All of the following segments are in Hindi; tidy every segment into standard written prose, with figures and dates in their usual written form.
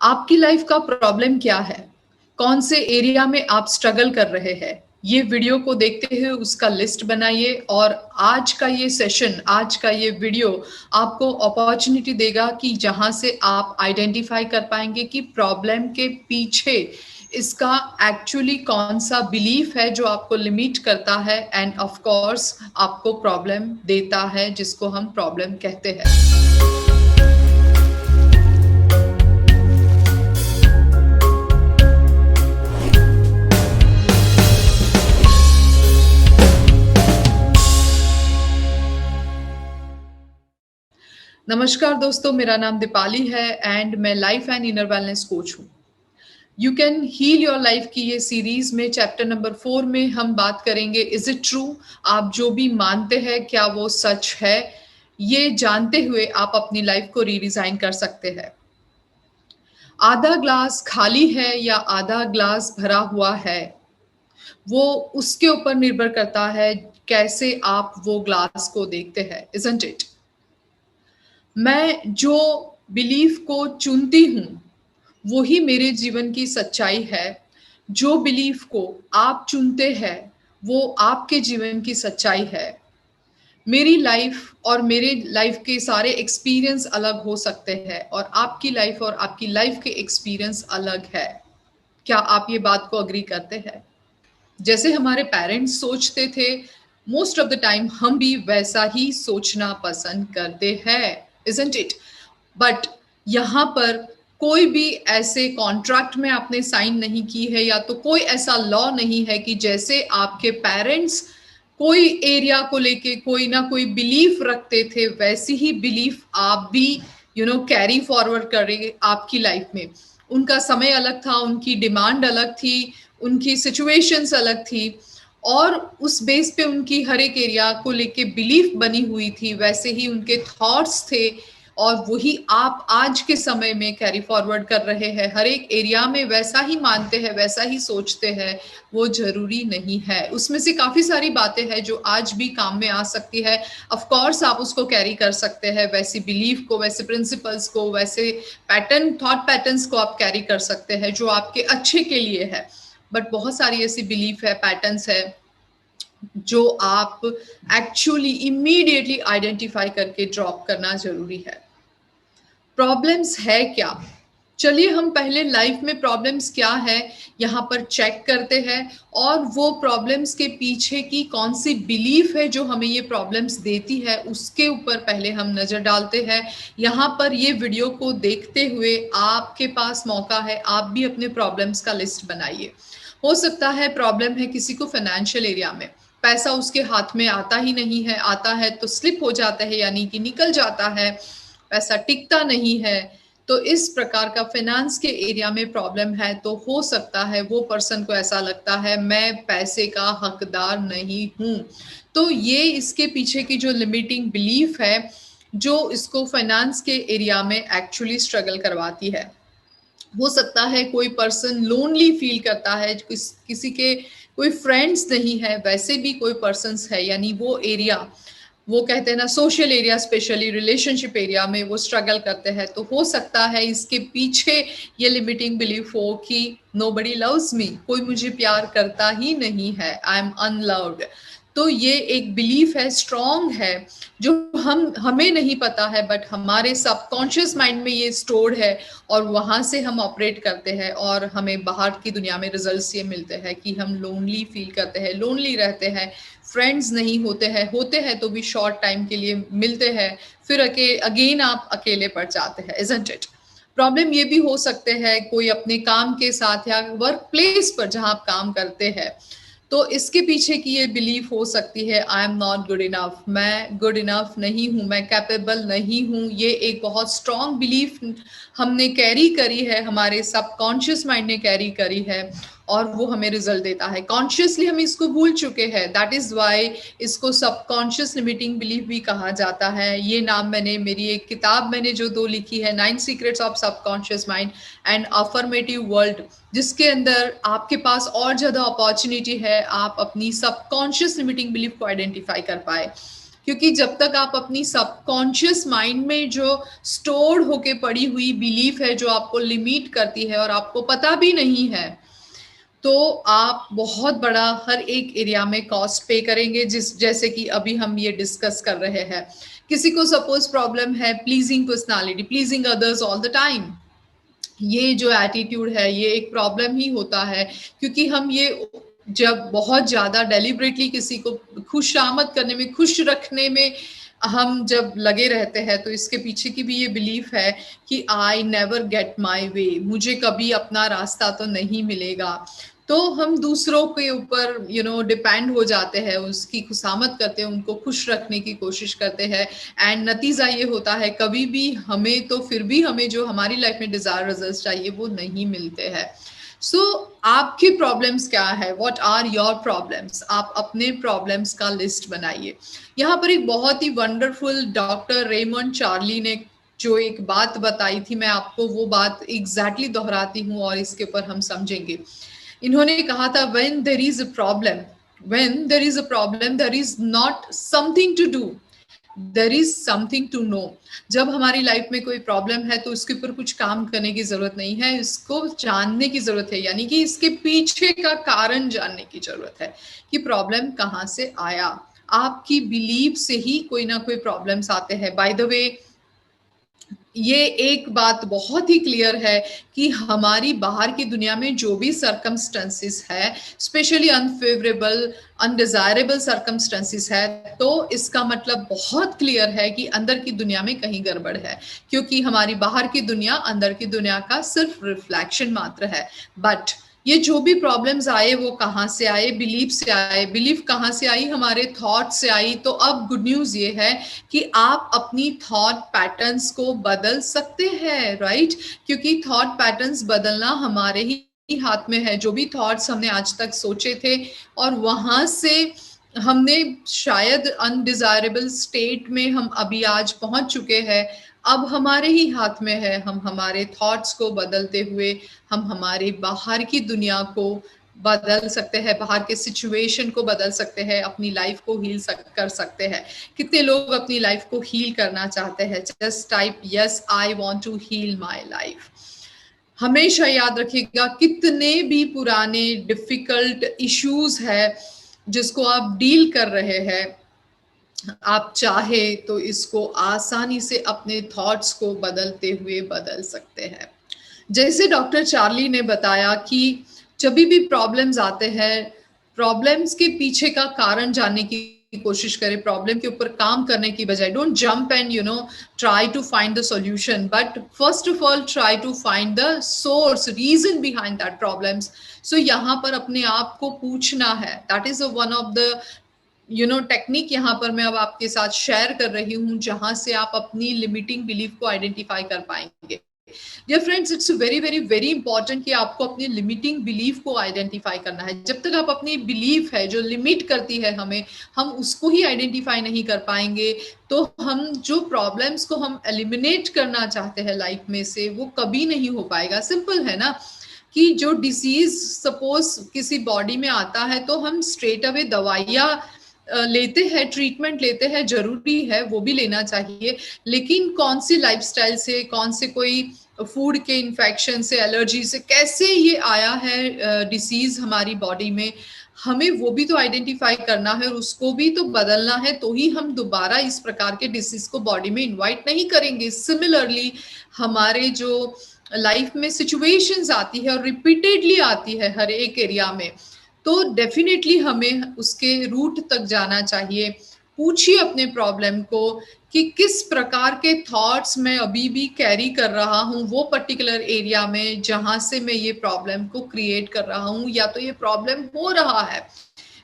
आपकी लाइफ का प्रॉब्लम क्या है? कौन से एरिया में आप स्ट्रगल कर रहे हैं? ये वीडियो को देखते हुए उसका लिस्ट बनाइए और आज का ये सेशन, आज का ये वीडियो आपको अपॉर्चुनिटी देगा कि जहां से आप आइडेंटिफाई कर पाएंगे कि प्रॉब्लम के पीछे इसका एक्चुअली कौन सा बिलीफ है जो आपको लिमिट करता है एंड ऑफ कोर्स आपको प्रॉब्लम देता है, जिसको हम प्रॉब्लम कहते हैं। नमस्कार दोस्तों, मेरा नाम दीपाली है एंड मैं life and inner wellness coach हूँ। You can heal your life की ये सीरीज में चैप्टर नंबर 4 में हम बात करेंगे इज इट ट्रू। आप जो भी मानते हैं क्या वो सच है? ये जानते हुए आप अपनी लाइफ को रीडिजाइन कर सकते हैं। आधा ग्लास खाली है या आधा ग्लास भरा हुआ है, वो उसके ऊपर निर्भर करता है कैसे आप वो ग्लास को देखते हैं, इजंट इट? मैं जो बिलीफ को चुनती हूँ वही मेरे जीवन की सच्चाई है। जो बिलीफ को आप चुनते हैं वो आपके जीवन की सच्चाई है। मेरी लाइफ और मेरे लाइफ के सारे एक्सपीरियंस अलग हो सकते हैं और आपकी लाइफ और आपकी लाइफ के एक्सपीरियंस अलग है। क्या आप ये बात को अग्री करते हैं? जैसे हमारे पेरेंट्स सोचते थे, मोस्ट ऑफ द टाइम हम भी वैसा ही सोचना पसंद करते हैं, इजंट इट? बट यहाँ पर कोई भी ऐसे कॉन्ट्रैक्ट में आपने साइन नहीं की है या तो कोई ऐसा लॉ नहीं है कि जैसे आपके पेरेंट्स कोई एरिया को लेके कोई ना कोई बिलीफ रखते थे वैसी ही बिलीफ आप भी कैरी फॉरवर्ड करेंगे आपकी लाइफ में। उनका समय अलग था, उनकी डिमांड अलग थी, उनकी सिचुएशंस अलग थी और उस बेस पे उनकी हर एक एरिया को लेके बिलीफ बनी हुई थी, वैसे ही उनके थॉट्स थे और वही आप आज के समय में कैरी फॉरवर्ड कर रहे हैं। हर एक एरिया में वैसा ही मानते हैं, वैसा ही सोचते हैं, वो जरूरी नहीं है। उसमें से काफी सारी बातें हैं जो आज भी काम में आ सकती है। ऑफ कोर्स आप उसको कैरी कर सकते हैं, वैसी बिलीफ को, वैसे प्रिंसिपल्स को, वैसे पैटर्न, थॉट पैटर्न्स को आप कैरी कर सकते हैं जो आपके अच्छे के लिए है। बट बहुत सारी ऐसी बिलीफ है, पैटर्न्स है जो आप एक्चुअली इमीडिएटली आइडेंटिफाई करके ड्रॉप करना जरूरी है। प्रॉब्लम्स है क्या? चलिए हम पहले लाइफ में प्रॉब्लम्स क्या है यहाँ पर चेक करते हैं और वो प्रॉब्लम्स के पीछे की कौन सी बिलीफ है जो हमें ये प्रॉब्लम्स देती है उसके ऊपर पहले हम नजर डालते हैं। यहाँ पर ये वीडियो को देखते हुए आपके पास मौका है, आप भी अपने प्रॉब्लम्स का लिस्ट बनाइए। हो सकता है प्रॉब्लम है किसी को फाइनेंशियल एरिया में, पैसा उसके हाथ में आता ही नहीं है, आता है तो स्लिप हो जाता है, यानी कि निकल जाता है, पैसा टिकता नहीं है। तो इस प्रकार का फाइनेंस के एरिया में प्रॉब्लम है तो हो सकता है वो पर्सन को ऐसा लगता है मैं पैसे का हकदार नहीं हूं। तो ये इसके पीछे की जो लिमिटिंग बिलीफ है जो इसको फाइनेंस के एरिया में एक्चुअली स्ट्रगल करवाती है। हो सकता है कोई पर्सन लोनली फील करता है, किसी के कोई फ्रेंड्स नहीं है, वैसे भी कोई पर्सन्स है, यानी वो एरिया, वो कहते हैं ना social area, specially relationship area में वो स्ट्रगल करते हैं। तो हो सकता है इसके पीछे ये लिमिटिंग बिलीफ हो कि नोबडी लव्स मी, कोई मुझे प्यार करता ही नहीं है, आई एम अनलव्ड। तो ये एक बिलीफ है, स्ट्रॉन्ग है, जो हमें नहीं पता है बट हमारे सबकॉन्शियस माइंड में ये स्टोर्ड है और वहां से हम ऑपरेट करते हैं और हमें बाहर की दुनिया में रिजल्ट्स ये मिलते हैं कि हम लोनली फील करते हैं, लोनली रहते हैं, फ्रेंड्स नहीं होते हैं तो भी शॉर्ट टाइम के लिए मिलते हैं, फिर अगेन आप अकेले पड़ जाते हैं, इजंट इट? प्रॉब्लम ये भी हो सकते हैं कोई अपने काम के साथ या वर्क प्लेस पर जहां आप काम करते हैं तो इसके पीछे की ये बिलीफ हो सकती है आई एम नॉट गुड इनफ, मैं गुड इनफ नहीं हूँ, मैं कैपेबल नहीं हूँ। ये एक बहुत स्ट्रॉन्ग बिलीफ हमने कैरी करी है, हमारे सबकॉन्शियस माइंड ने कैरी करी है और वो हमें रिजल्ट देता है। कॉन्शियसली हम इसको भूल चुके हैं, दैट इज वाई इसको सबकॉन्शियस लिमिटिंग बिलीफ भी कहा जाता है। ये नाम मैंने मेरी एक किताब मैंने जो 2 लिखी है, 9 secrets of subconscious mind and affirmative world, जिसके अंदर आपके पास और ज्यादा अपॉर्चुनिटी है आप अपनी सबकॉन्शियस लिमिटिंग बिलीफ को आइडेंटिफाई कर पाए। क्योंकि जब तक आप अपनी सबकॉन्शियस माइंड में जो स्टोर्ड होके पड़ी हुई बिलीफ है जो आपको लिमिट करती है और आपको पता भी नहीं है, तो आप बहुत बड़ा हर एक एरिया में कॉस्ट पे करेंगे, जैसे कि अभी हम ये डिस्कस कर रहे हैं। किसी को सपोज प्रॉब्लम है pleasing personality, pleasing others all the time, ये जो एटीट्यूड है ये एक प्रॉब्लम ही होता है, क्योंकि हम ये जब बहुत ज्यादा डेलिबरेटली किसी को खुशामद करने में, खुश रखने में हम जब लगे रहते हैं, तो इसके पीछे की भी ये बिलीफ है कि आई नेवर गेट माई वे, मुझे कभी अपना रास्ता तो नहीं मिलेगा। तो हम दूसरों के ऊपर डिपेंड हो जाते हैं, उसकी खुशामद करते हैं, उनको खुश रखने की कोशिश करते हैं, एंड नतीजा ये होता है कभी भी हमें, तो फिर भी हमें जो हमारी लाइफ में डिजायर रिजल्ट चाहिए वो नहीं मिलते हैं। सो आपकी प्रॉब्लम्स क्या है, व्हाट आर योर प्रॉब्लम्स, आप अपने प्रॉब्लम्स का लिस्ट बनाइए। यहाँ पर एक बहुत ही वंडरफुल डॉक्टर रेमंड चार्ली ने जो एक बात बताई थी, मैं आपको वो बात एग्जैक्टली दोहराती हूँ और इसके ऊपर हम समझेंगे। इन्होंने कहा था when there is a problem, there is not something to do, there is something to know। जब हमारी लाइफ में कोई प्रॉब्लम है तो उसके ऊपर कुछ काम करने की जरूरत नहीं है, इसको जानने की जरूरत है, यानी कि इसके पीछे का कारण जानने की जरूरत है कि प्रॉब्लम कहाँ से आया। आपकी बिलीफ से ही कोई ना कोई प्रॉब्लम्स आते हैं। बाय द वे, ये एक बात बहुत ही क्लियर है कि हमारी बाहर की दुनिया में जो भी सर्कमस्टेंसेस है, स्पेशली अनफेवरेबल अनडिजायरेबल सर्कमस्टेंसेस है, तो इसका मतलब बहुत क्लियर है कि अंदर की दुनिया में कहीं गड़बड़ है, क्योंकि हमारी बाहर की दुनिया अंदर की दुनिया का सिर्फ रिफ्लेक्शन मात्र है। बट ये जो भी प्रॉब्लम्स आए वो कहाँ से आए, बिलीफ से आए। बिलीफ कहाँ से आई, हमारे थॉट से आई। तो अब गुड न्यूज ये है कि आप अपनी थॉट पैटर्न्स को बदल सकते हैं, राइट? क्योंकि थॉट पैटर्न्स बदलना हमारे ही हाथ में है। जो भी थॉट्स हमने आज तक सोचे थे और वहां से हमने शायद अनडिजायरेबल स्टेट में हम अभी आज पहुंच चुके हैं, अब हमारे ही हाथ में है। हम हमारे थॉट्स को बदलते हुए हम हमारी बाहर की दुनिया को बदल सकते हैं, बाहर के सिचुएशन को बदल सकते हैं, अपनी लाइफ को हील कर सकते हैं। कितने लोग अपनी लाइफ को हील करना चाहते हैं? Just type yes, I want to heal my life. हमेशा याद रखिएगा, कितने भी पुराने डिफिकल्ट इश्यूज है जिसको आप डील कर रहे हैं, आप चाहे तो इसको आसानी से अपने थॉट्स को बदलते हुए बदल सकते हैं। जैसे डॉक्टर चार्ली ने बताया कि जब भी प्रॉब्लम्स आते हैं, प्रॉब्लम्स के पीछे का कारण जानने की कोशिश करें, प्रॉब्लम के ऊपर काम करने की बजाय। Don't jump and try to find the solution, but first of all try to find the source, reason behind that problems. So यहाँ पर अपने आप को पूछना है, that is one of the technique यहाँ पर मैं अब आपके साथ शेयर कर रही हूँ, जहां से आप अपनी लिमिटिंग बिलीफ को आइडेंटिफाई कर पाएंगे। Dear friends, it's very very very important कि आपको अपनी लिमिटिंग बिलीफ को आइडेंटिफाई करना है। जब तक आप अपनी बिलीफ है जो लिमिट करती है हमें, हम उसको ही आइडेंटिफाई नहीं कर पाएंगे, तो हम जो प्रॉब्लम्स को हम एलिमिनेट करना चाहते हैं लाइफ में से, वो कभी नहीं हो पाएगा। सिंपल है ना कि जो डिसीज सपोज किसी बॉडी में आता है, तो हम स्ट्रेट अवे दवाइयाँ लेते हैं, ट्रीटमेंट लेते हैं, जरूरी है, वो भी लेना चाहिए। लेकिन कौन सी लाइफस्टाइल से, कौन से कोई फूड के इन्फेक्शन से, एलर्जी से कैसे ये आया है डिसीज हमारी बॉडी में, हमें वो भी तो आइडेंटिफाई करना है और उसको भी तो बदलना है, तो ही हम दोबारा इस प्रकार के डिसीज को बॉडी में इनवाइट नहीं करेंगे। सिमिलरली हमारे जो लाइफ में सिचुएशंस आती है और रिपीटेडली आती है हर एक एरिया में, तो डेफिनेटली हमें उसके रूट तक जाना चाहिए। पूछिए अपने प्रॉब्लम को कि किस प्रकार के थॉट्स मैं अभी भी कैरी कर रहा हूँ वो पर्टिकुलर एरिया में, जहां से मैं ये प्रॉब्लम को क्रिएट कर रहा हूँ, या तो ये प्रॉब्लम हो रहा है।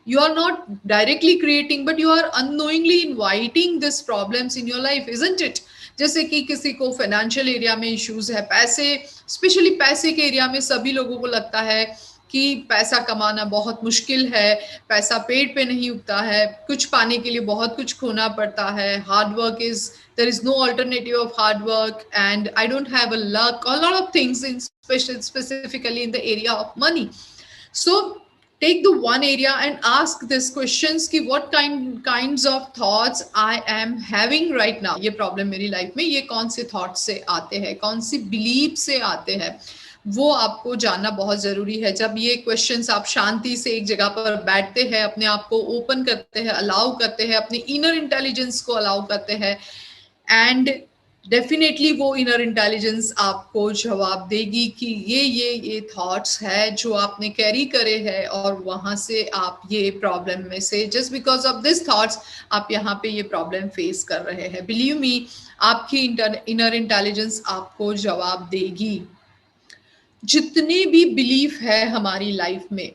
You are not directly creating, but you are unknowingly inviting these problems in your life, isn't it? जैसे कि किसी को फाइनेंशियल एरिया में इश्यूज है, पैसे, स्पेशली पैसे के एरिया में सभी लोगों को लगता है कि पैसा कमाना बहुत मुश्किल है, पैसा पेट पे नहीं उगता है, कुछ पाने के लिए बहुत कुछ खोना पड़ता है, hard work is, there is no alternative of hard work, and I don't have a luck, a lot of things in specifically in the area of money. So take the one area and ask this questions कि what kinds of thoughts I am having right now. ये प्रॉब्लम मेरी लाइफ में ये कौन से थॉट्स से आते हैं, कौन सी बिलीफ से आते हैं, वो आपको जानना बहुत जरूरी है. जब ये क्वेश्चंस आप शांति से एक जगह पर बैठते हैं, अपने आप को ओपन करते हैं, अलाउ करते हैं, अपने इनर इंटेलिजेंस को अलाउ करते हैं, एंड डेफिनेटली वो इनर इंटेलिजेंस आपको जवाब देगी कि ये थॉट्स है जो आपने कैरी करे हैं, और वहां से आप ये प्रॉब्लम में से just because of this thoughts आप यहाँ पे ये प्रॉब्लम फेस कर रहे हैं. बिलीव मी, आपकी इनर इंटेलिजेंस आपको जवाब देगी. जितने भी बिलीफ है हमारी लाइफ में,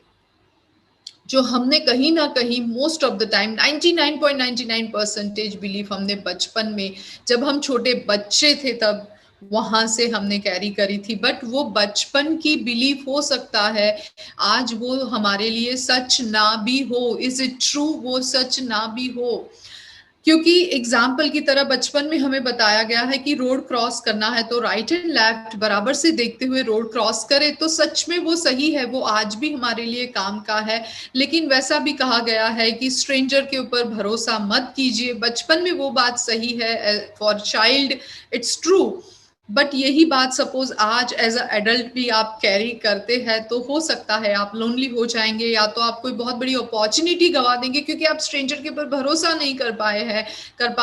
जो हमने कहीं ना कहीं most of the time 99.99% belief हमने बचपन में, जब हम छोटे बच्चे थे तब वहां से हमने कैरी करी थी. बट वो बचपन की बिलीफ हो सकता है आज वो हमारे लिए सच ना भी हो. Is it true? वो सच ना भी हो, क्योंकि एग्जाम्पल की तरह बचपन में हमें बताया गया है कि रोड क्रॉस करना है तो राइट एंड लेफ्ट बराबर से देखते हुए रोड क्रॉस करे. तो सच में वो सही है, वो आज भी हमारे लिए काम का है. लेकिन वैसा भी कहा गया है कि स्ट्रेंजर के ऊपर भरोसा मत कीजिए. बचपन में वो बात सही है, for child it's true. But यही बात सपोज आज एज अ एडल्ट भी आप कैरी करते हैं तो हो सकता है आप लोनली हो जाएंगे, या तो आप कोई बहुत बड़ी अपॉर्चुनिटी गवा देंगे क्योंकि आप स्ट्रेंजर के ऊपर भरोसा नहीं कर पा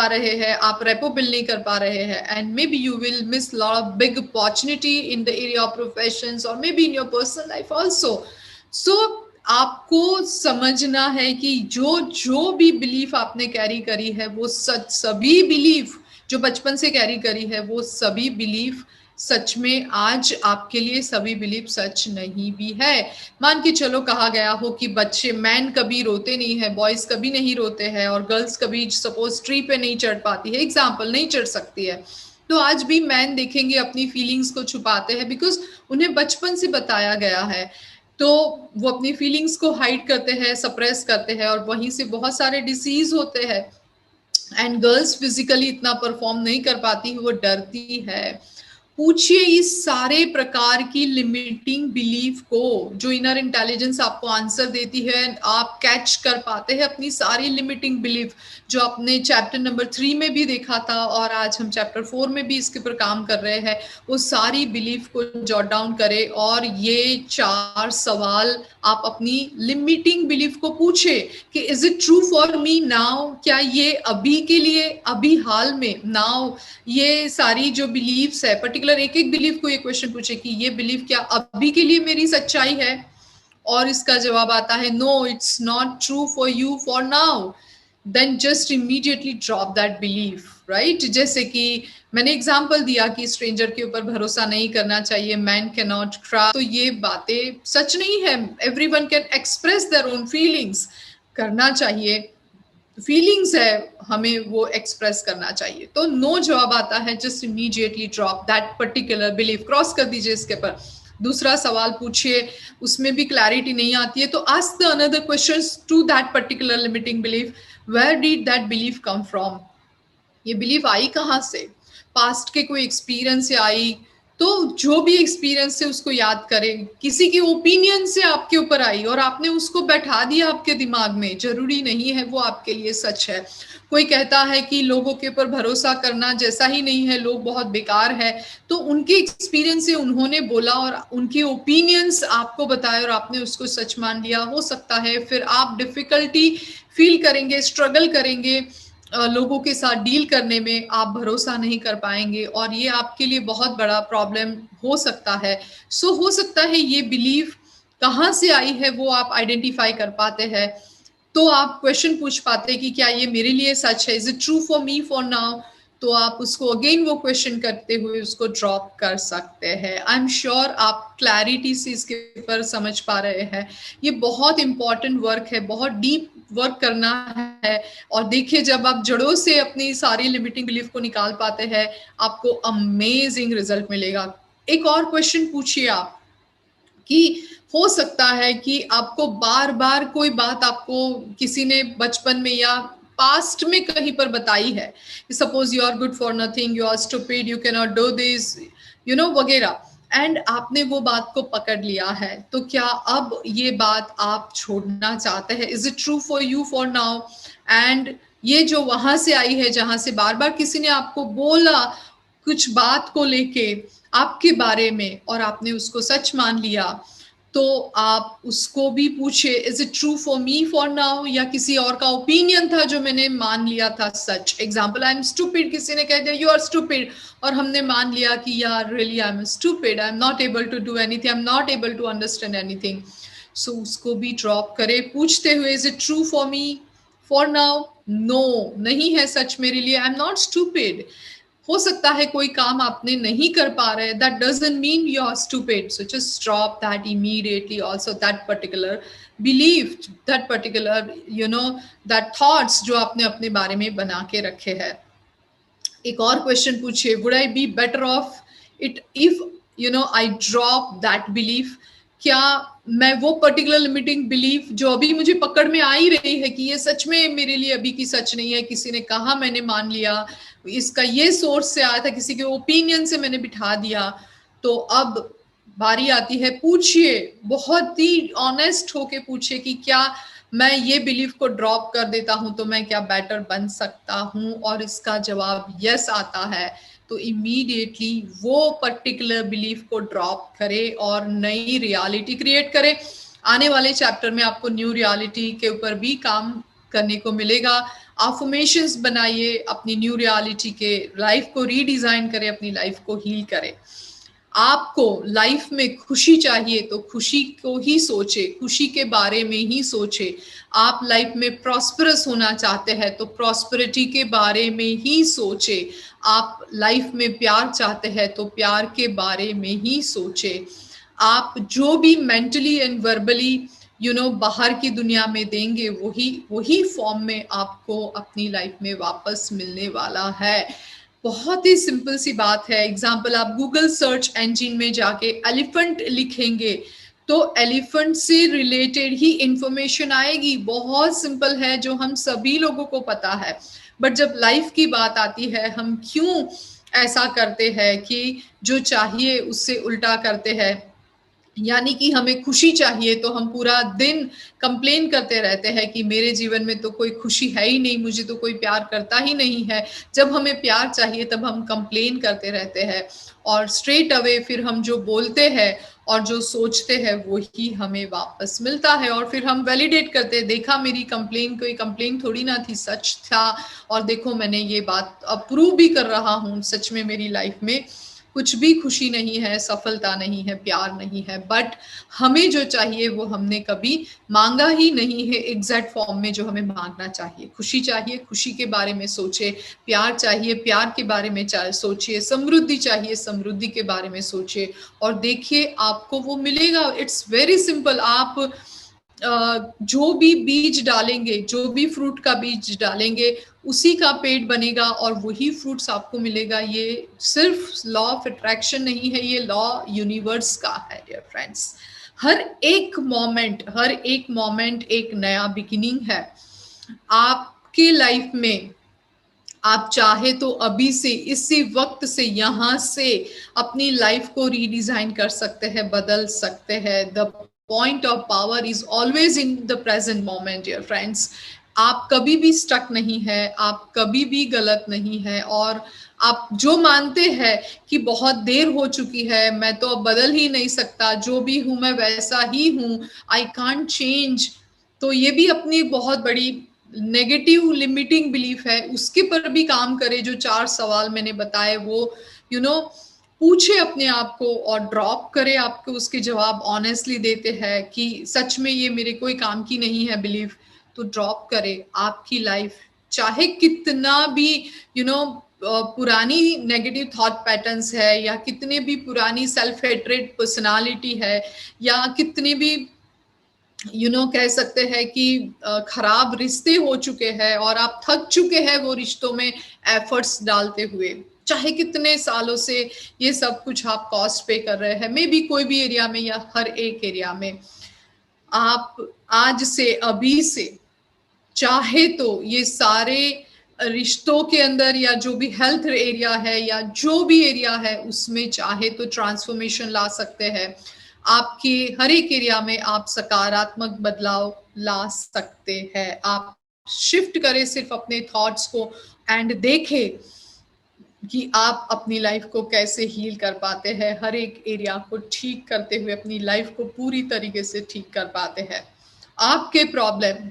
रहे हैं, आप रेपो बिल नहीं कर पा रहे हैं, and maybe you will miss lot of big opportunity in the area of professions और maybe in your personal life also. So आपको समझना है कि जो भी बिलीफ आपने कैरी करी है वो सच, सभी बिलीफ जो बचपन से कैरी करी है वो सभी बिलीफ सच में आज आपके लिए सभी बिलीफ सच नहीं भी है. मान के चलो कहा गया हो कि बच्चे, मैन कभी रोते नहीं है, बॉयज कभी नहीं रोते हैं, और गर्ल्स कभी सपोज ट्री पे नहीं चढ़ पाती है, एग्जाम्पल नहीं चढ़ सकती है, तो आज भी मैन देखेंगे अपनी फीलिंग्स को छुपाते हैं बिकॉज उन्हें बचपन से बताया गया है. तो वो अपनी फीलिंग्स को हाइड करते हैं, सप्रेस करते हैं, और वहीं से बहुत सारे डिसीज होते हैं. एंड गर्ल्स फिजिकली इतना परफॉर्म नहीं कर पाती, वो डरती है. पूछिए इस सारे प्रकार की लिमिटिंग बिलीफ को, जो इनर इंटेलिजेंस आपको आंसर देती है, आप कैच कर पाते हैं अपनी सारी लिमिटिंग बिलीफ जो आपने चैप्टर नंबर 3 में भी देखा था, और आज हम चैप्टर 4 में भी इसके ऊपर काम कर रहे हैं. वो सारी बिलीफ को जॉट डाउन करें और ये 4 सवाल आप अपनी लिमिटिंग बिलीफ को पूछे कि is it true for me now. क्या ये अभी के लिए, अभी हाल में, नाउ, ये सारी जो बिलीफ्स है, पर्टिकुलर एक एक बिलीफ को ये क्वेश्चन पूछे कि ये बिलीफ क्या अभी के लिए मेरी सच्चाई है, और इसका जवाब आता है no, it's not true for you for now. Then just immediately drop that belief, right. जैसे कि मैंने एग्जाम्पल दिया कि स्ट्रेंजर के ऊपर भरोसा नहीं करना चाहिए, मैन कैन नॉट क्राई, तो ये बातें सच नहीं है. Everyone can express their own feelings, करना चाहिए, फीलिंग्स है, हमें वो एक्सप्रेस करना चाहिए. तो नो जवाब आता है, just immediately drop that particular belief, cross कर दीजिए इसके पर. दूसरा सवाल पूछिए, उसमें भी क्लैरिटी नहीं आती है तो ask the another questions to that particular limiting belief. Where did that belief come from? ये बिलीफ आई कहाँ से? पास्ट के कोई एक्सपीरियंस से आई, तो जो भी एक्सपीरियंस है उसको याद करें. किसी के ओपिनियन से आपके ऊपर आई और आपने उसको बैठा दिया आपके दिमाग में, जरूरी नहीं है वो आपके लिए सच है. कोई कहता है कि लोगों के ऊपर भरोसा करना जैसा ही नहीं है, लोग बहुत बेकार है, तो उनके एक्सपीरियंस से उन्होंने बोला और उनके ओपिनियंस आपको बताए और आपने उसको सच मान लिया. हो सकता है फिर आप डिफिकल्टी फील करेंगे, स्ट्रगल करेंगे, लोगों के साथ डील करने में आप भरोसा नहीं कर पाएंगे, और ये आपके लिए बहुत बड़ा प्रॉब्लम हो सकता है. सो हो सकता है ये बिलीफ कहाँ से आई है वो आप आइडेंटिफाई कर पाते हैं, तो आप क्वेश्चन पूछ पाते हैं कि क्या ये मेरे लिए सच है, is it true for me for now. तो आप उसको अगेन वो क्वेश्चन करते हुए उसको ड्रॉप कर सकते हैं. आई एम श्योर आप क्लैरिटी से इसके ऊपर समझ पा रहे हैं. ये बहुत इंपॉर्टेंट वर्क है, बहुत डीप वर्क करना है. और देखिए जब आप जड़ों से अपनी सारी लिमिटिंग बिलीफ को निकाल पाते हैं, आपको अमेजिंग रिजल्ट मिलेगा. एक और क्वेश्चन पूछिए आप कि हो सकता है कि आपको बार बार कोई बात आपको किसी ने बचपन में या पास्ट में कहीं पर बताई है, suppose you are good for nothing, you are stupid, you can not do this, you know, वगैरह. एंड आपने वो बात को पकड़ लिया है, तो क्या अब ये बात आप छोड़ना चाहते हैं? Is it true for you for now? And ये जो वहां से आई है, जहां से बार बार किसी ने आपको बोला कुछ बात को लेके आपके बारे में और आपने उसको सच मान लिया, तो आप उसको भी पूछे is it true for me for now, या किसी और का ओपिनियन था जो मैंने मान लिया था सच। एग्जाम्पल, आई एम स्टूपिड, किसी ने कह दिया यू आर स्टूपिड, और हमने मान लिया कि यार really I am stupid, I am not able to do anything, I am not able to understand anything. So उसको भी ड्रॉप करे पूछते हुए is it true for me for now? No, नहीं है सच मेरे लिए, आई एम नॉट स्टूपिड। हो सकता है कोई काम आपने नहीं कर पा रहे, that doesn't mean you're stupid, so just drop that immediately. Also that particular belief, that particular that thoughts जो आपने अपने बारे में बना के रखे हैं। एक और क्वेश्चन पूछिए, would I be better off it if I drop that belief? क्या मैं वो पर्टिकुलर लिमिटिंग बिलीफ जो अभी मुझे पकड़ में आ ही रही है कि ये सच में मेरे लिए अभी की सच नहीं है, किसी ने कहा मैंने मान लिया, इसका ये सोर्स से आया था, किसी के ओपिनियन से मैंने बिठा दिया, तो अब बारी आती है, पूछिए, बहुत ही ऑनेस्ट होके पूछिए कि क्या मैं ये बिलीफ को ड्रॉप कर देता हूं तो मैं क्या बेटर बन सकता हूं, और इसका जवाब यस आता है तो इमीडिएटली वो पर्टिकुलर बिलीफ को ड्रॉप करे और नई रियलिटी क्रिएट करे। आने वाले चैप्टर में आपको न्यू रियलिटी के ऊपर भी काम करने को मिलेगा। अफर्मेशंस बनाइए अपनी न्यू रियलिटी के, लाइफ को रीडिजाइन करें, अपनी लाइफ को हील करें। आपको लाइफ में खुशी चाहिए तो खुशी को ही सोचे, खुशी के बारे में ही सोचे। आप लाइफ में प्रॉस्परस होना चाहते हैं तो प्रॉस्पेरिटी के बारे में ही सोचे। आप लाइफ में प्यार चाहते हैं तो प्यार के बारे में ही सोचे। आप जो भी मेंटली एंड वर्बली बाहर की दुनिया में देंगे वही फॉर्म में आपको अपनी लाइफ में वापस मिलने वाला है। बहुत ही सिंपल सी बात है। एग्जाम्पल, आप गूगल सर्च इंजन में जाके एलिफेंट लिखेंगे तो एलिफेंट से रिलेटेड ही इंफॉर्मेशन आएगी। बहुत सिंपल है, जो हम सभी लोगों को पता है। बट जब लाइफ की बात आती है, हम क्यों ऐसा करते हैं कि जो चाहिए उससे उल्टा करते हैं। यानी कि हमें खुशी चाहिए तो हम पूरा दिन कंप्लेन करते रहते हैं कि मेरे जीवन में तो कोई खुशी है ही नहीं, मुझे तो कोई प्यार करता ही नहीं है। जब हमें प्यार चाहिए तब हम कंप्लेन करते रहते हैं, और स्ट्रेट अवे फिर हम जो बोलते हैं और जो सोचते हैं वही हमें वापस मिलता है। और फिर हम वैलिडेट करते हैं, देखा मेरी कंप्लेन कोई कंप्लेन थोड़ी ना थी, सच था, और देखो मैंने ये बात अप्रूव भी कर रहा हूँ, सच में मेरी लाइफ में कुछ भी खुशी नहीं है, सफलता नहीं है, प्यार नहीं है। बट हमें जो चाहिए वो हमने कभी मांगा ही नहीं है एग्जैक्ट फॉर्म में जो हमें मांगना चाहिए। खुशी चाहिए, खुशी के बारे में सोचे। प्यार चाहिए, प्यार के बारे में सोचिए। समृद्धि चाहिए, समृद्धि के बारे में सोचिए, और देखिए आपको वो मिलेगा। It's very simple. आप जो भी बीज डालेंगे, जो भी फ्रूट का बीज डालेंगे, उसी का पेड़ बनेगा और वही फ्रूट्स आपको मिलेगा। ये सिर्फ लॉ ऑफ अट्रैक्शन नहीं है, ये लॉ यूनिवर्स का है डियर फ्रेंड्स। हर एक मोमेंट एक नया बिगिनिंग है आपके लाइफ में। आप चाहे तो अभी से, इसी वक्त से, यहाँ से अपनी लाइफ को रीडिजाइन कर सकते हैं, बदल सकते हैं। The point of power is always in the present moment dear friends. आप कभी भी स्टक नहीं है, आप कभी भी गलत नहीं है। और आप जो मानते हैं कि बहुत देर हो चुकी है, मैं तो अब बदल ही नहीं सकता, जो भी हूं मैं वैसा ही हूं, आई कांट चेंज, तो ये भी अपनी बहुत बड़ी नेगेटिव लिमिटिंग बिलीफ है। उसके पर भी काम करे। जो 4 सवाल मैंने बताए वो पूछे अपने आप को और ड्रॉप करे। आपको उसके जवाब ऑनेस्टली देते हैं कि सच में ये मेरे कोई काम की नहीं है बिलीफ, तो ड्रॉप करे। आपकी लाइफ चाहे कितना भी पुरानी नेगेटिव थॉट पैटर्न्स है, या कितने भी पुरानी सेल्फ हेट्रेड पर्सनालिटी है, या कितने भी कह सकते हैं कि खराब रिश्ते हो चुके हैं और आप थक चुके हैं वो रिश्तों में एफर्ट्स डालते हुए, चाहे कितने सालों से ये सब कुछ आप कॉस्ट पे कर रहे हैं, मे बी कोई भी एरिया में या हर एक एरिया में, आप आज से, अभी से चाहे तो ये सारे रिश्तों के अंदर या जो भी हेल्थ एरिया है या जो भी एरिया है उसमें चाहे तो ट्रांसफॉर्मेशन ला सकते हैं। आपके हर एक एरिया में आप सकारात्मक बदलाव ला सकते हैं। आप शिफ्ट करें सिर्फ अपने थॉट्स को एंड देखें कि आप अपनी लाइफ को कैसे हील कर पाते हैं, हर एक एरिया को ठीक करते हुए अपनी लाइफ को पूरी तरीके से ठीक कर पाते हैं। आपके प्रॉब्लम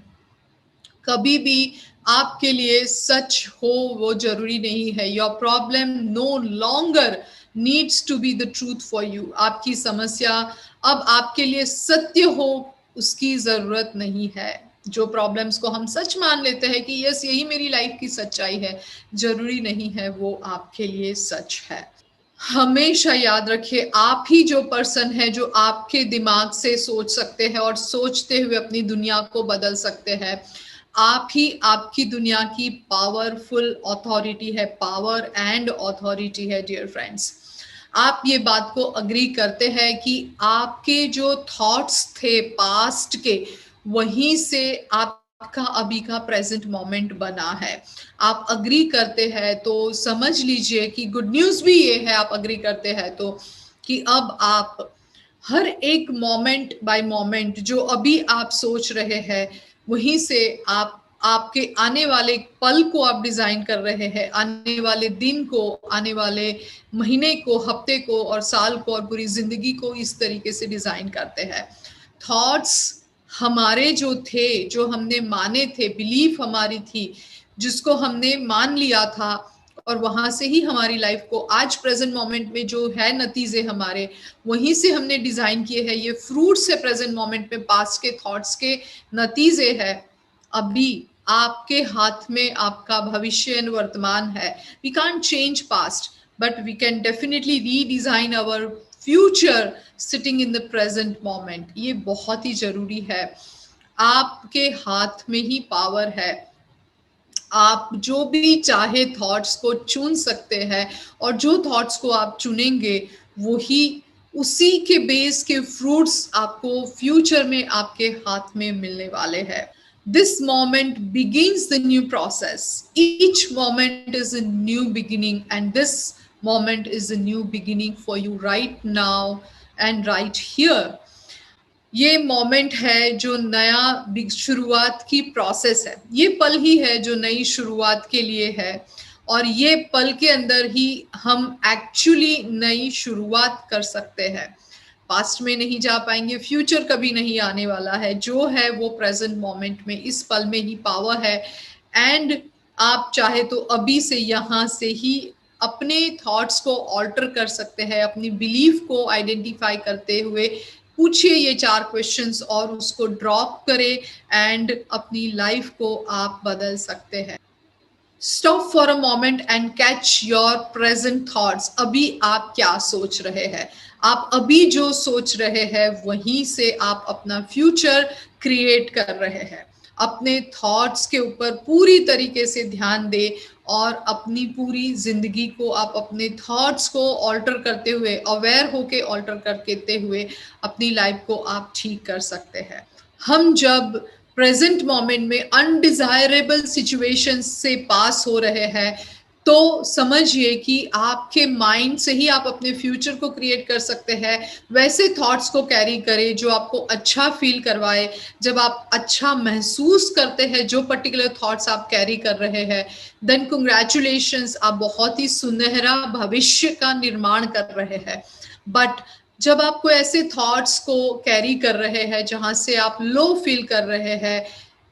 कभी भी आपके लिए सच हो वो जरूरी नहीं है। Your problem no longer needs to be the truth for you. आपकी समस्या अब आपके लिए सत्य हो उसकी जरूरत नहीं है। जो प्रॉब्लम्स को हम सच मान लेते हैं कि यस यही मेरी लाइफ की सच्चाई है, जरूरी नहीं है वो आपके लिए सच है। हमेशा याद रखिए आप ही जो पर्सन है जो आपके दिमाग से सोच सकते हैं और सोचते हुए अपनी दुनिया को बदल सकते हैं। आप ही आपकी दुनिया की पावरफुल अथॉरिटी है, पावर एंड अथॉरिटी है डियर फ्रेंड्स। आप ये बात को अग्री करते हैं कि आपके जो थॉट्स थे पास्ट के वहीं से आपका अभी का प्रेजेंट मोमेंट बना है। आप अग्री करते हैं तो समझ लीजिए कि गुड न्यूज भी ये है, आप अग्री करते हैं तो, कि अब आप हर एक मोमेंट बाय मोमेंट जो अभी आप सोच रहे हैं वहीं से आप आपके आने वाले पल को आप डिजाइन कर रहे हैं, आने वाले दिन को, आने वाले महीने को, हफ्ते को और साल को और पूरी जिंदगी को इस तरीके से डिजाइन करते हैं। थॉट्स हमारे जो थे, जो हमने माने थे, बिलीफ हमारी थी, जिसको हमने मान लिया था और वहां से ही हमारी लाइफ को आज प्रेजेंट मोमेंट में जो है नतीजे हमारे वहीं से हमने डिजाइन किए हैं। ये फ्रूट्स है प्रेजेंट मोमेंट में पास्ट के थॉट्स के नतीजे है। अभी आपके हाथ में आपका भविष्य एंड वर्तमान है। We can't change past but we can definitely redesign our future sitting in the present moment. ये बहुत ही जरूरी है। आपके हाथ में ही पावर है। आप जो भी चाहे थॉट्स को चुन सकते हैं और जो थॉट्स को आप चुनेंगे वही उसी के बेस के फ्रूट्स आपको फ्यूचर में आपके हाथ में मिलने वाले हैं। This moment begins the new process. Each moment is a new beginning, and this moment is a new beginning for you right now and right here. ये मोमेंट है जो नया शुरुआत की प्रोसेस है। ये पल ही है जो नई शुरुआत के लिए है और ये पल के अंदर ही हम एक्चुअली नई शुरुआत कर सकते हैं। पास्ट में नहीं जा पाएंगे, फ्यूचर कभी नहीं आने वाला है। जो है वो प्रेजेंट मोमेंट में, इस पल में ही पावर है। एंड आप चाहे तो अभी से यहाँ से ही अपने थॉट्स को ऑल्टर कर सकते हैं। अपनी बिलीफ को आइडेंटिफाई करते हुए पूछिए ये 4 क्वेश्चंस और उसको ड्रॉप करें एंड अपनी लाइफ को आप बदल सकते हैं। Stop for a moment and catch your present thoughts. अभी आप क्या सोच रहे हैं? आप अभी जो सोच रहे हैं वहीं से आप अपना फ्यूचर क्रिएट कर रहे हैं। अपने थॉट्स के ऊपर पूरी तरीके से ध्यान दें और अपनी पूरी जिंदगी को आप अपने थॉट्स को ऑल्टर करते हुए, अवेयर होके ऑल्टर करते हुए अपनी लाइफ को आप ठीक कर सकते हैं। हम जब प्रेजेंट मोमेंट में अनडिजायरेबल सिचुएशन से पास हो रहे हैं तो समझिए कि आपके माइंड से ही आप अपने फ्यूचर को क्रिएट कर सकते हैं। वैसे थॉट्स को कैरी करें जो आपको अच्छा फील करवाए। जब आप अच्छा महसूस करते हैं जो पर्टिकुलर थॉट्स आप कैरी कर रहे हैं, देन कंग्रेचुलेशंस, आप बहुत ही सुनहरा भविष्य का निर्माण कर रहे हैं। बट जब आप कोई ऐसे थॉट्स को कैरी कर रहे हैं जहां से आप लो फील कर रहे हैं,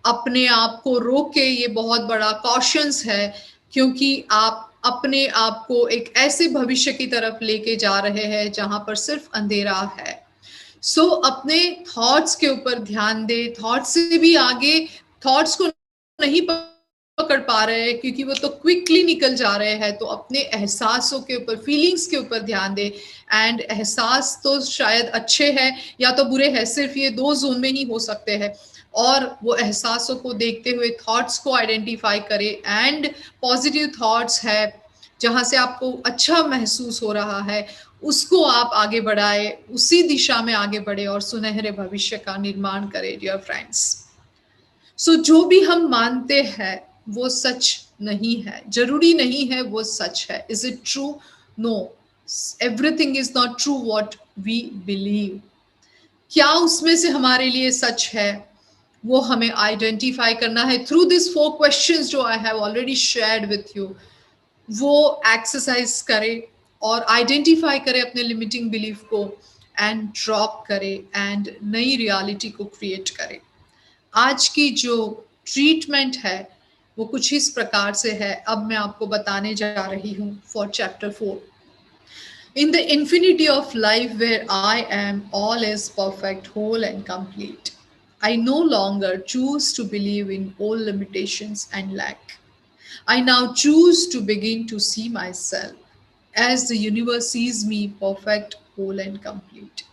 अपने आप को रोके, ये बहुत बड़ा कॉशंस है क्योंकि आप अपने आप को एक ऐसे भविष्य की तरफ लेके जा रहे हैं जहां पर सिर्फ अंधेरा है। सो अपने थॉट्स के ऊपर ध्यान दे। थॉट्स से भी आगे थॉट्स को नहीं पकड़ पा रहे हैं क्योंकि वो तो क्विकली निकल जा रहे हैं, तो अपने एहसासों के ऊपर, फीलिंग्स के ऊपर ध्यान दे। एंड एहसास तो शायद अच्छे हैं या तो बुरे हैं, सिर्फ ये 2 जोन में ही हो सकते हैं। और वो एहसासों को देखते हुए थॉट्स को आइडेंटिफाई करें एंड पॉजिटिव थॉट्स है जहां से आपको अच्छा महसूस हो रहा है उसको आप आगे बढ़ाए, उसी दिशा में आगे बढ़े और सुनहरे भविष्य का निर्माण करें डियर फ्रेंड्स। सो जो भी हम मानते हैं वो सच नहीं है, जरूरी नहीं है वो सच है। Is it true? No, everything is not true what we believe. क्या उसमें से हमारे लिए सच है, वो हमें आइडेंटिफाई करना है थ्रू दिस 4 क्वेश्चंस जो I have already shared with you. वो एक्सरसाइज करे और आइडेंटिफाई करे अपने लिमिटिंग बिलीफ को एंड ड्रॉप करे एंड नई रियलिटी को क्रिएट करे। आज की जो ट्रीटमेंट है वो कुछ इस प्रकार से है, अब मैं आपको बताने जा रही हूँ for chapter 4। In the infinity of life where I am, all is perfect, whole, and complete, I no longer choose to believe in all limitations and lack. I now choose to begin to see myself as the universe sees me, perfect, whole, and complete.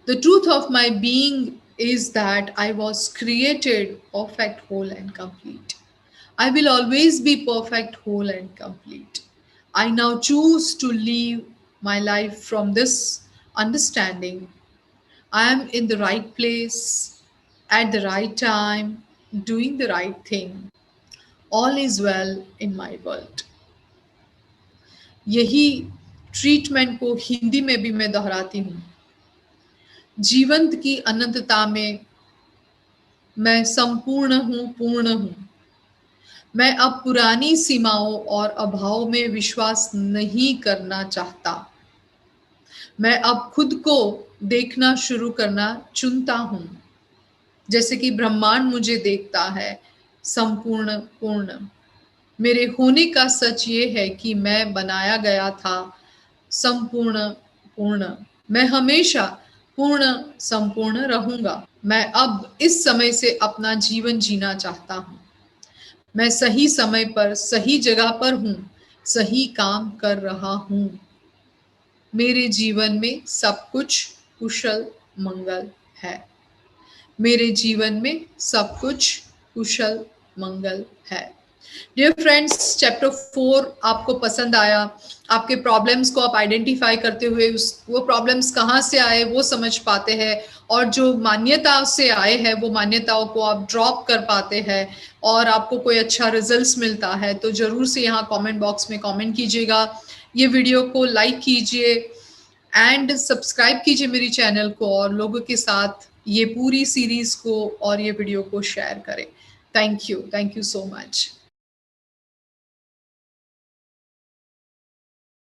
The truth of my being is that I was created perfect, whole, and complete. I will always be perfect, whole, and complete. I now choose to live my life from this understanding. I am in the right place at the right time, doing the right thing. All is well in my world. यही ट्रीटमेंट को हिंदी में भी मैं दोहराती हूँ। जीवंत की अनंतता में मैं संपूर्ण हूँ, पूर्ण हूँ। मैं अब पुरानी सीमाओं और अभाव में विश्वास नहीं करना चाहता। मैं अब खुद को देखना शुरू करना चुनता हूँ, जैसे कि ब्रह्मांड मुझे देखता है, संपूर्ण, पूर्ण। मेरे होने का सच ये है कि मैं बनाया गया था संपूर्ण, पूर्ण। मैं हमेशा पूर्ण, संपूर्ण रहूंगा। मैं अब इस समय से अपना जीवन जीना चाहता हूँ। मैं सही समय पर सही जगह पर हूँ, सही काम कर रहा हूँ। मेरे जीवन में सब कुछ कुशल मंगल है। मेरे जीवन में सब कुछ कुशल मंगल है। डियर फ्रेंड्स, चैप्टर 4 आपको पसंद आया? आपके प्रॉब्लम्स को आप आइडेंटिफाई करते हुए वो प्रॉब्लम्स कहाँ से आए वो समझ पाते हैं, और जो मान्यता से आए हैं वो मान्यताओं को आप ड्रॉप कर पाते हैं और आपको कोई अच्छा रिजल्ट्स मिलता है, तो जरूर से यहाँ कमेंट बॉक्स में कमेंट कीजिएगा। ये वीडियो को लाइक कीजिए एंड सब्सक्राइब कीजिए मेरी चैनल को, और लोगों के साथ ये पूरी सीरीज को और ये वीडियो को शेयर करें। Thank you so much.